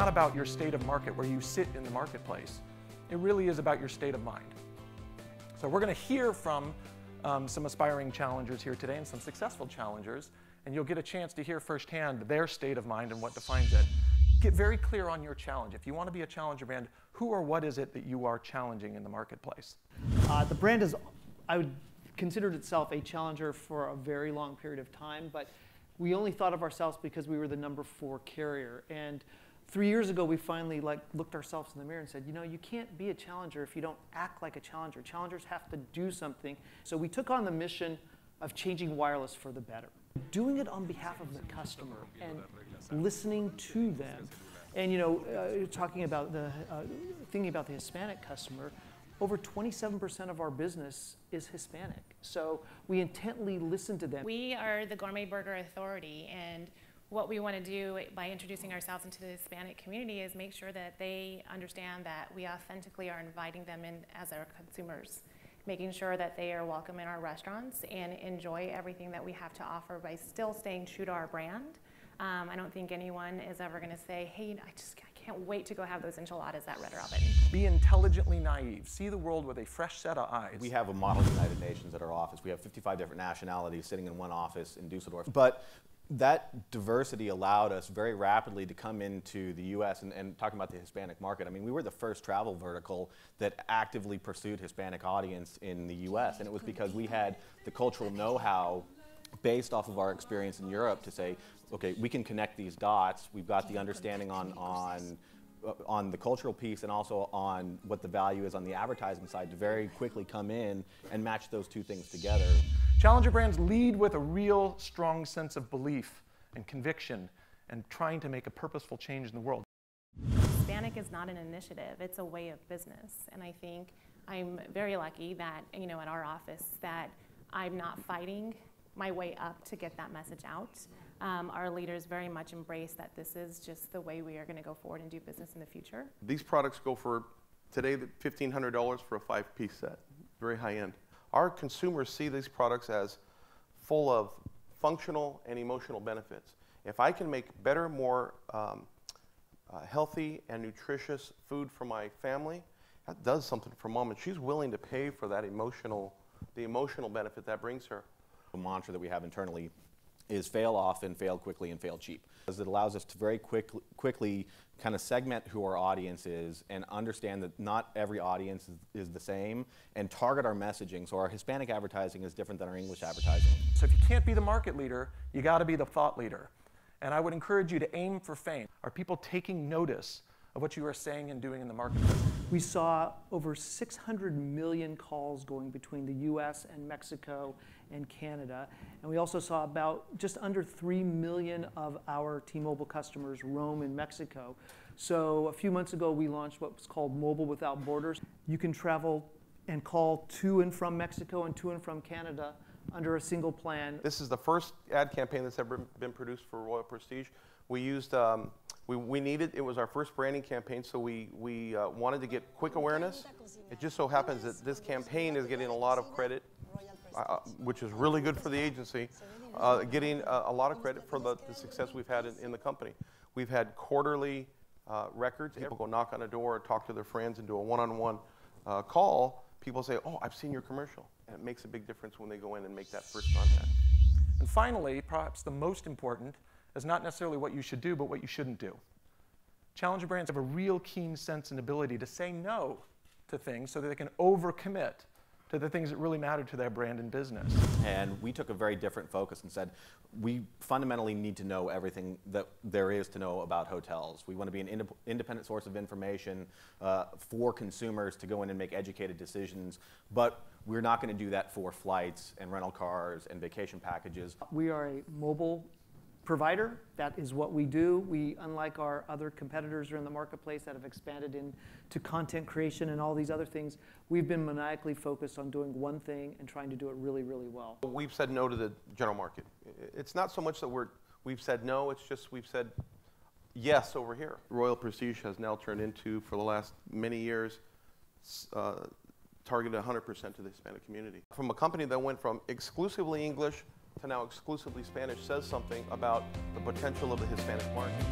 not about your state of market where you sit in the marketplace. It really is about your state of mind. So we're going to hear from some aspiring challengers here today and some successful challengers, and you'll get a chance to hear firsthand their state of mind and what defines it. Get very clear on your challenge. If you want to be a challenger brand, who or what is it that you are challenging in the marketplace? The brand is, I would consider itself a challenger for a very long period of time, but we only thought of ourselves because we were the #4 carrier. And 3 years ago, we finally looked ourselves in the mirror and said, you know, you can't be a challenger if you don't act like a challenger. Challengers have to do something. So we took on the mission of changing wireless for the better. Doing it on behalf of the customer and listening to them. And you know, talking about thinking about the Hispanic customer, over 27% of our business is Hispanic. So we intently listen to them. We are the Gourmet Burger Authority, and what we want to do by introducing ourselves into the Hispanic community is make sure that they understand that we authentically are inviting them in as our consumers, making sure that they are welcome in our restaurants and enjoy everything that we have to offer by still staying true to our brand. I don't think anyone is ever going to say, hey, I can't wait to go have those enchiladas at Red Robin. Be intelligently naive. See the world with a fresh set of eyes. We have a model United Nations at our office. We have 55 different nationalities sitting in one office in Dusseldorf. But that diversity allowed us very rapidly to come into the U.S. and talking about the Hispanic market. I mean, we were the first travel vertical that actively pursued Hispanic audience in the U.S. And it was because we had the cultural know-how based off of our experience in Europe to say, okay, we can connect these dots. We've got the understanding on the cultural piece and also on what the value is on the advertising side to very quickly come in and match those two things together. Challenger brands lead with a real strong sense of belief and conviction and trying to make a purposeful change in the world. Hispanic is not an initiative, it's a way of business. And I think I'm very lucky that, you know, at our office that I'm not fighting my way up to get that message out. Our leaders very much embrace that this is just the way we are going to go forward and do business in the future. These products go for, today, $1,500 for a 5-piece set, very high end. Our consumers see these products as full of functional and emotional benefits. If I can make better, more healthy and nutritious food for my family, that does something for mom, and she's willing to pay for that the emotional benefit that brings her. The mantra that we have internally is fail often, fail quickly, and fail cheap. Because it allows us to very quickly kind of segment who our audience is and understand that not every audience is the same and target our messaging. So our Hispanic advertising is different than our English advertising. So if you can't be the market leader, you got to be the thought leader. And I would encourage you to aim for fame. Are people taking notice of what you are saying and doing in the marketplace? We saw over 600 million calls going between the US and Mexico and Canada. And we also saw about just under 3 million of our T-Mobile customers roam in Mexico. So a few months ago, we launched what was called Mobile Without Borders. You can travel and call to and from Mexico and to and from Canada under a single plan. This is the first ad campaign that's ever been produced for Royal Prestige. We used, we needed, it was our first branding campaign, so we wanted to get quick awareness. It just so happens that this campaign is getting a lot of credit, which is really good for the agency, getting a lot of credit for the success we've had in the company. We've had quarterly records. People go knock on a door, talk to their friends, and do a one-on-one call. People say, oh, I've seen your commercial. And it makes a big difference when they go in and make that first contact. And finally, perhaps the most important, is not necessarily what you should do, but what you shouldn't do. Challenger brands have a real keen sense and ability to say no to things so that they can overcommit to the things that really matter to their brand and business. And we took a very different focus and said, we fundamentally need to know everything that there is to know about hotels. We want to be an independent source of information for consumers to go in and make educated decisions, but we're not going to do that for flights and rental cars and vacation packages. We are a mobile provider. That is what we do. We, unlike our other competitors who are in the marketplace that have expanded into content creation and all these other things, we've been maniacally focused on doing one thing and trying to do it really, really well. We've said no to the general market. It's not so much that we've said no, it's just we've said yes over here. Royal Prestige has now turned into, for the last many years, targeted 100% to the Hispanic community. From a company that went from exclusively English to now exclusively Spanish says something about the potential of the Hispanic market.